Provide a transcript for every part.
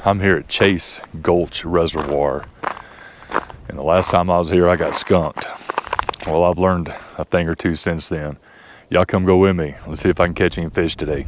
I'm here at Chase Gulch Reservoir, and the last time I was here I got skunked. Well, I've learned a thing or two since then. Y'all come go with me. Let's see if I can catch any fish today.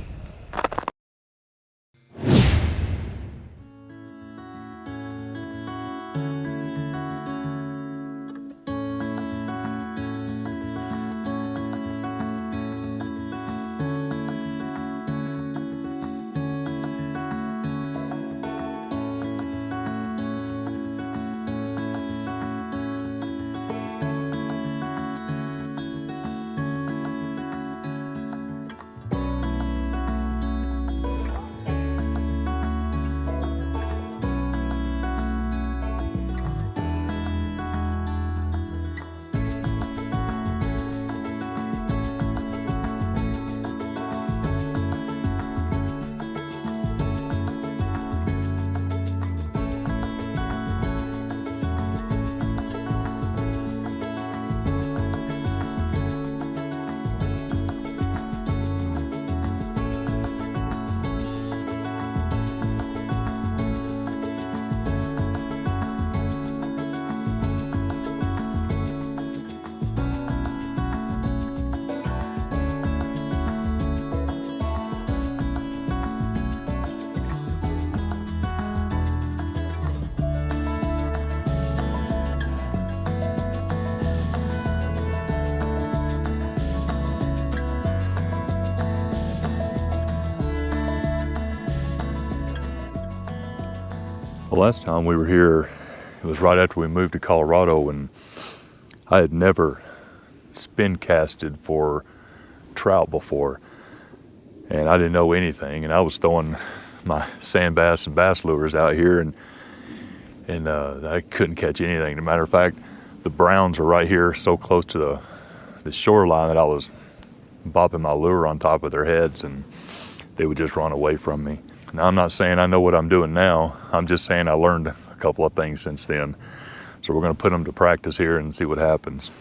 The last time we were here, it was right after we moved to Colorado, and I had never spin casted for trout before, and I didn't know anything, and I was throwing my sand bass and bass lures out here, and I couldn't catch anything. As a matter of fact, the browns were right here so close to the shoreline that I was bopping my lure on top of their heads, and they would just run away from me. Now, I'm not saying I know what I'm doing now. I'm just saying I learned a couple of things since then. So we're going to put them to practice here and see what happens.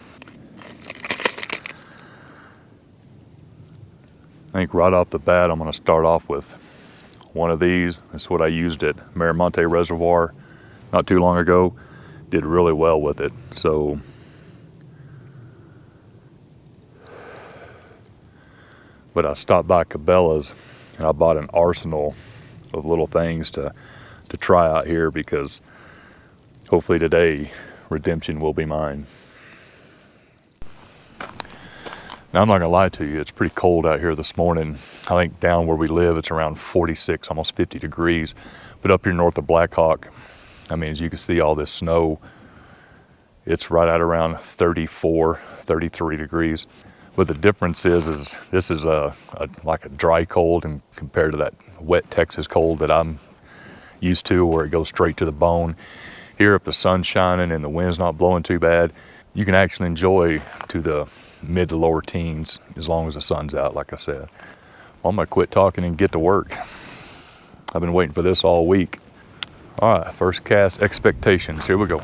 I think right off the bat, I'm going to start off with one of these. That's what I used at Miramonte Reservoir not too long ago. Did really well with it. So but I stopped by Cabela's and I bought an arsenal of little things to try out here, because hopefully today redemption will be mine. Now, I'm not gonna lie to you, it's pretty cold out here this morning. I think down where we live it's around 46, almost 50 degrees, but up here north of Blackhawk, I mean, as you can see all this snow, it's right at around 34, 33 degrees. But the difference is this is like a dry cold, and compared to that wet Texas cold that I'm used to, where it goes straight to the bone. Here, if the sun's shining and the wind's not blowing too bad, you can actually enjoy to the mid to lower teens as long as the sun's out, like I said. Well, I'm gonna quit talking and get to work. I've been waiting for this all week. All right, first cast expectations. Here we go.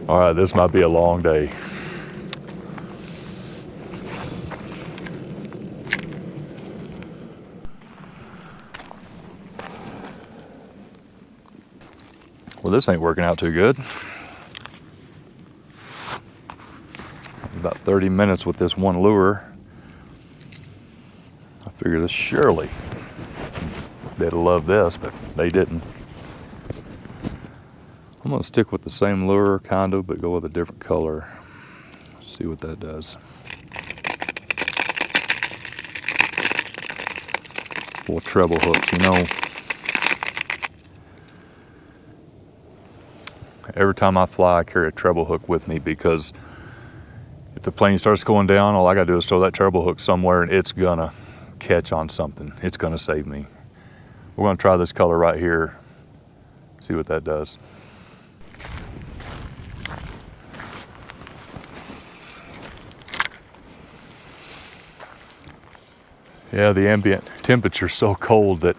All right, this might be a long day. Well, this ain't working out too good. About 30 minutes with this one lure. I figured this surely they'd love this, but they didn't. I'm gonna stick with the same lure, kind of, but go with a different color. See what that does. Little treble hooks, you know. Every time I fly, I carry a treble hook with me, because if the plane starts going down, all I gotta do is throw that treble hook somewhere and it's gonna catch on something. It's gonna save me. We're gonna try this color right here, see what that does. Yeah, the ambient temperature's so cold that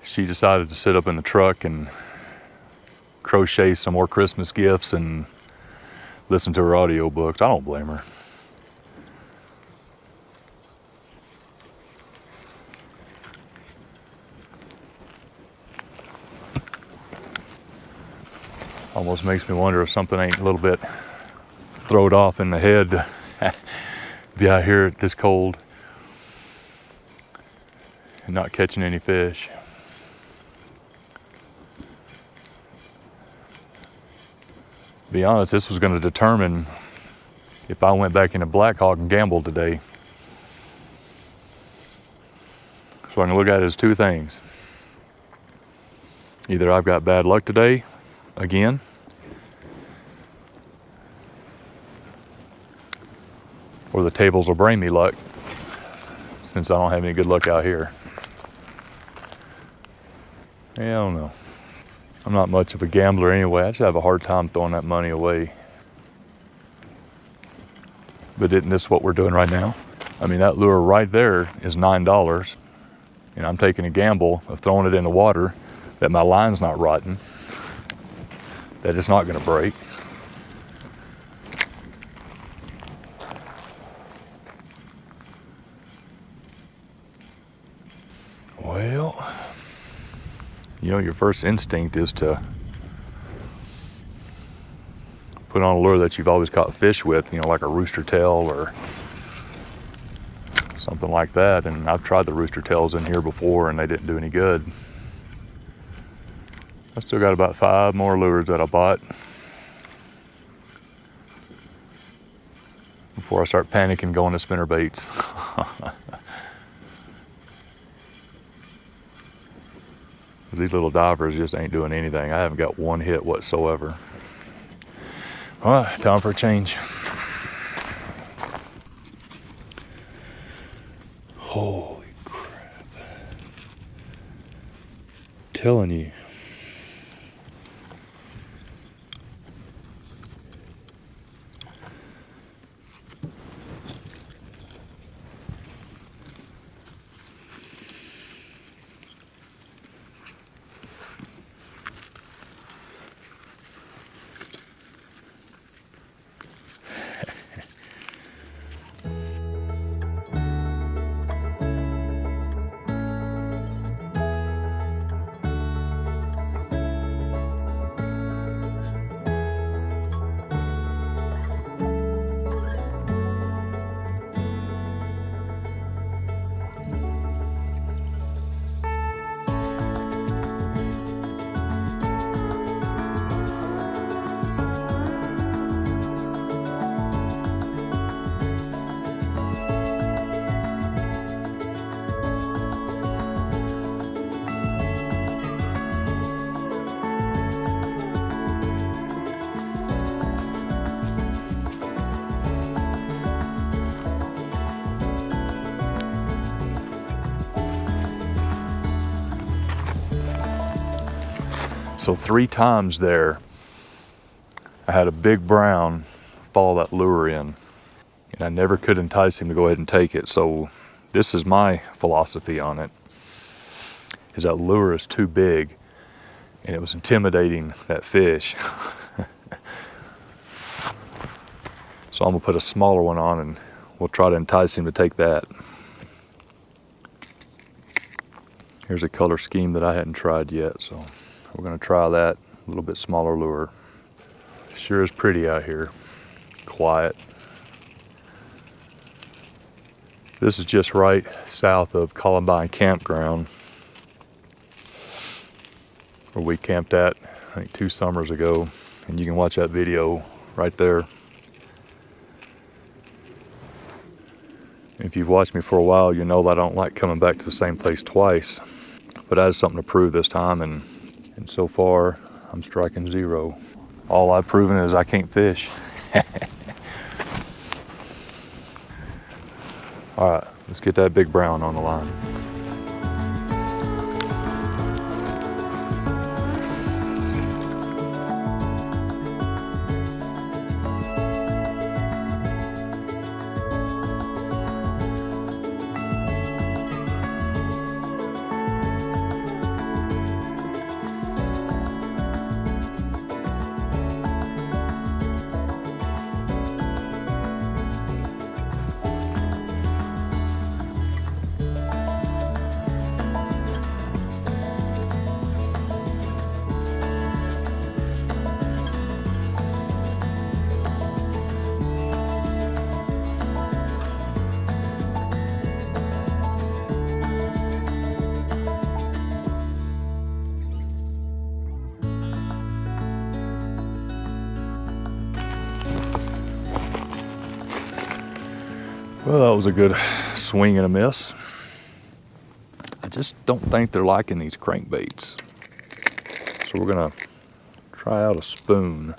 she decided to sit up in the truck and crochet some more Christmas gifts and listen to her audiobooks. I don't blame her. Almost makes me wonder if something ain't a little bit throwed off in the head to be out here this cold and not catching any fish. To be honest, this was going to determine if I went back into Black Hawk and gambled today. So I can look at it as two things. Either I've got bad luck today, again, or the tables will bring me luck, since I don't have any good luck out here. Yeah, I don't know. I'm not much of a gambler anyway. I should have a hard time throwing that money away. But isn't this what we're doing right now? I mean, that lure right there is $9, and I'm taking a gamble of throwing it in the water that my line's not rotten, that it's not gonna break. Well, you know, your first instinct is to put on a lure that you've always caught fish with, you know, like a rooster tail or something like that. And I've tried the rooster tails in here before and they didn't do any good. I still got about 5 more lures that I bought before I start panicking going to spinner baits. These little divers just ain't doing anything. I haven't got one hit whatsoever. All right, time for a change. Holy crap. I'm telling you. So 3 times there, I had a big brown follow that lure in, and I never could entice him to go ahead and take it. So this is my philosophy on it, is that lure is too big, and it was intimidating that fish. So I'm gonna put a smaller one on and we'll try to entice him to take that. Here's a color scheme that I hadn't tried yet, so we're gonna try that, a little bit smaller lure. Sure is pretty out here, quiet. This is just right south of Columbine Campground, where we camped at, I think 2 summers ago, and you can watch that video right there. If you've watched me for a while, you know that I don't like coming back to the same place twice, but I had something to prove this time, and so far, I'm striking 0. All I've proven is I can't fish. All right, let's get that big brown on the line. Well, that was a good swing and a miss. I just don't think they're liking these crankbaits. So we're gonna try out a spoon.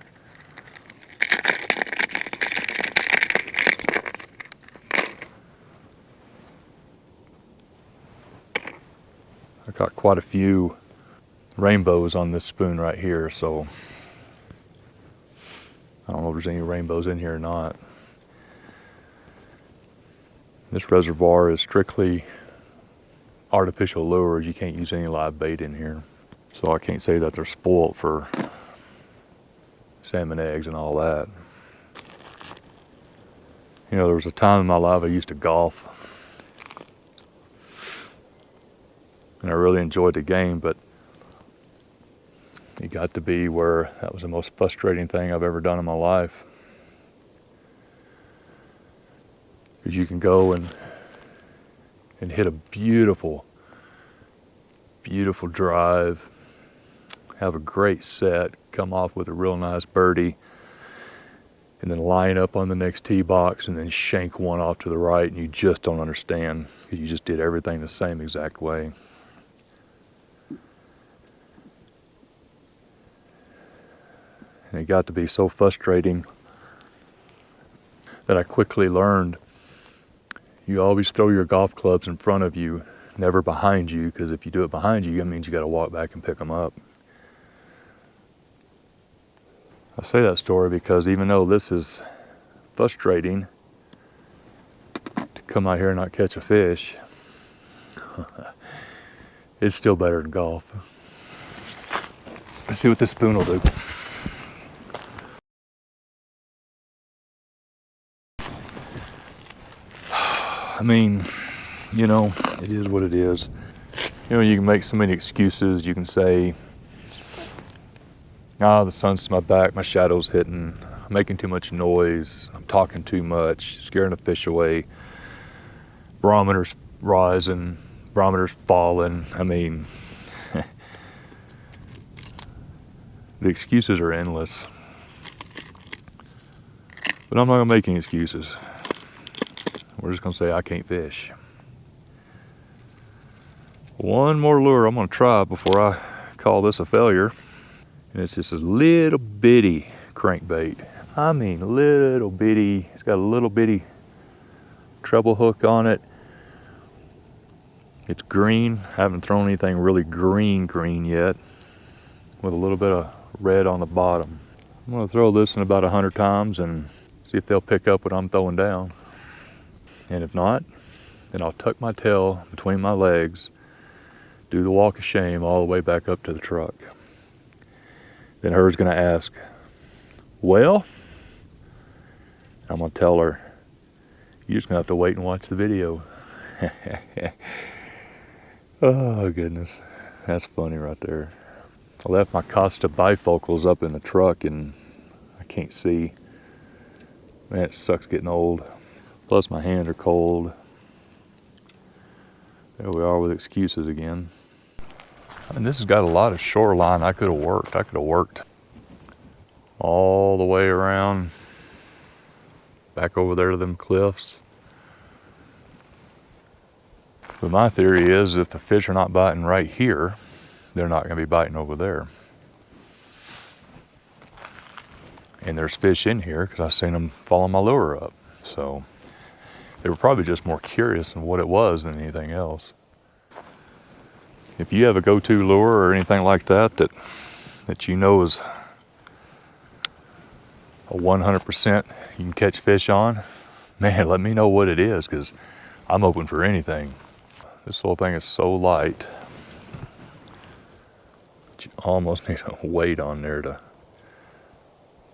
I got quite a few rainbows on this spoon right here, so I don't know if there's any rainbows in here or not. This reservoir is strictly artificial lures. You can't use any live bait in here. So I can't say that they're spoiled for salmon eggs and all that. You know, there was a time in my life I used to golf. And I really enjoyed the game, but it got to be where that was the most frustrating thing I've ever done in my life. Because you can go and hit a beautiful, beautiful drive, have a great set, come off with a real nice birdie, and then line up on the next tee box and then shank one off to the right, and you just don't understand because you just did everything the same exact way. And it got to be so frustrating that I quickly learned you always throw your golf clubs in front of you, never behind you, because if you do it behind you, that means you got to walk back and pick them up. I say that story because even though this is frustrating to come out here and not catch a fish, it's still better than golf. Let's see what this spoon will do. I mean, you know, it is what it is. You know, you can make so many excuses. You can say, the sun's to my back, my shadow's hitting, I'm making too much noise, I'm talking too much, scaring the fish away, barometer's rising, barometer's falling. I mean, the excuses are endless. But I'm not gonna make any excuses. We're just gonna say I can't fish. One more lure I'm gonna try before I call this a failure. And it's just a little bitty crankbait. I mean, little bitty. It's got a little bitty treble hook on it. It's green. I haven't thrown anything really green yet, with a little bit of red on the bottom. I'm gonna throw this in about 100 times and see if they'll pick up what I'm throwing down. And if not, then I'll tuck my tail between my legs, do the walk of shame all the way back up to the truck. Then her's gonna ask, well? I'm gonna tell her, you're just gonna have to wait and watch the video. Oh goodness, that's funny right there. I left my Costa bifocals up in the truck and I can't see. Man, it sucks getting old. Plus my hands are cold. There we are with excuses again. And this has got a lot of shoreline I could have worked. I could have worked all the way around, back over there to them cliffs. But my theory is if the fish are not biting right here, they're not gonna be biting over there. And there's fish in here because I've seen them follow my lure up. So they were probably just more curious in what it was than anything else. If you have a go-to lure or anything like that that you know is a 100% you can catch fish on, man, let me know what it is because I'm open for anything. This whole thing is so light that you almost need a weight on there to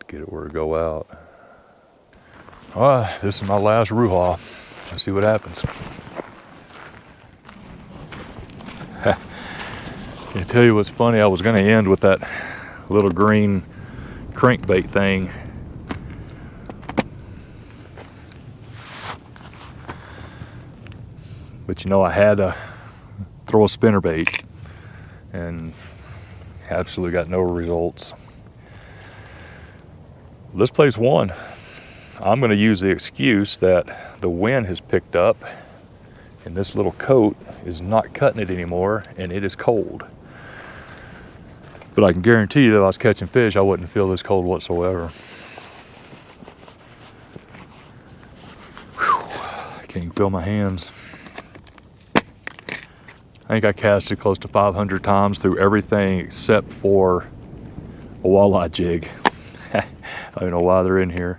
get it where to go out. All right, this is my last Ruha. Let's see what happens. I tell you what's funny, I was gonna end with that little green crankbait thing. But you know, I had to throw a spinnerbait and absolutely got no results. This place won. I'm going to use the excuse that the wind has picked up and this little coat is not cutting it anymore and it is cold. But I can guarantee you that if I was catching fish, I wouldn't feel this cold whatsoever. Whew. I can't even feel my hands. I think I casted close to 500 times through everything except for a walleye jig. I don't know why they're in here.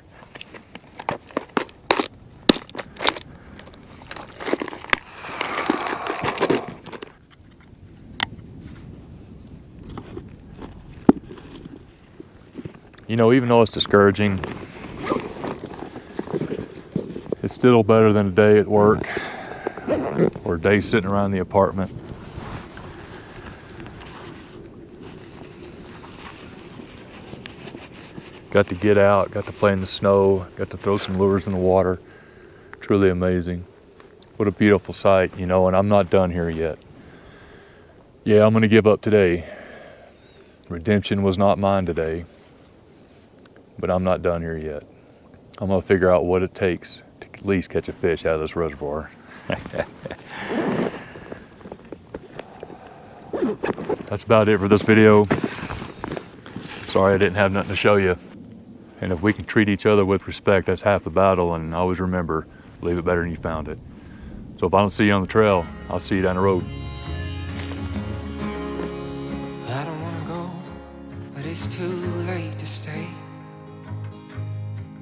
You know, even though it's discouraging, it's still better than a day at work or a day sitting around the apartment. Got to get out, got to play in the snow, got to throw some lures in the water. Truly amazing. What a beautiful sight, you know, and I'm not done here yet. Yeah, I'm gonna give up today. Redemption was not mine today. But I'm not done here yet. I'm gonna figure out what it takes to at least catch a fish out of this reservoir. That's about it for this video. Sorry I didn't have nothing to show you. And if we can treat each other with respect, that's half the battle. And always remember, leave it better than you found it. So if I don't see you on the trail, I'll see you down the road. I don't wanna go, but it's too late to stay.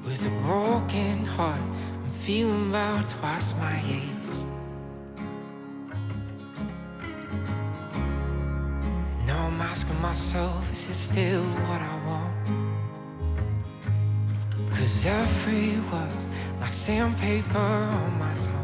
With a broken heart, I'm feeling about twice my age. Now I'm asking myself, is it still what I want? 'Cause every word's like sandpaper on my tongue.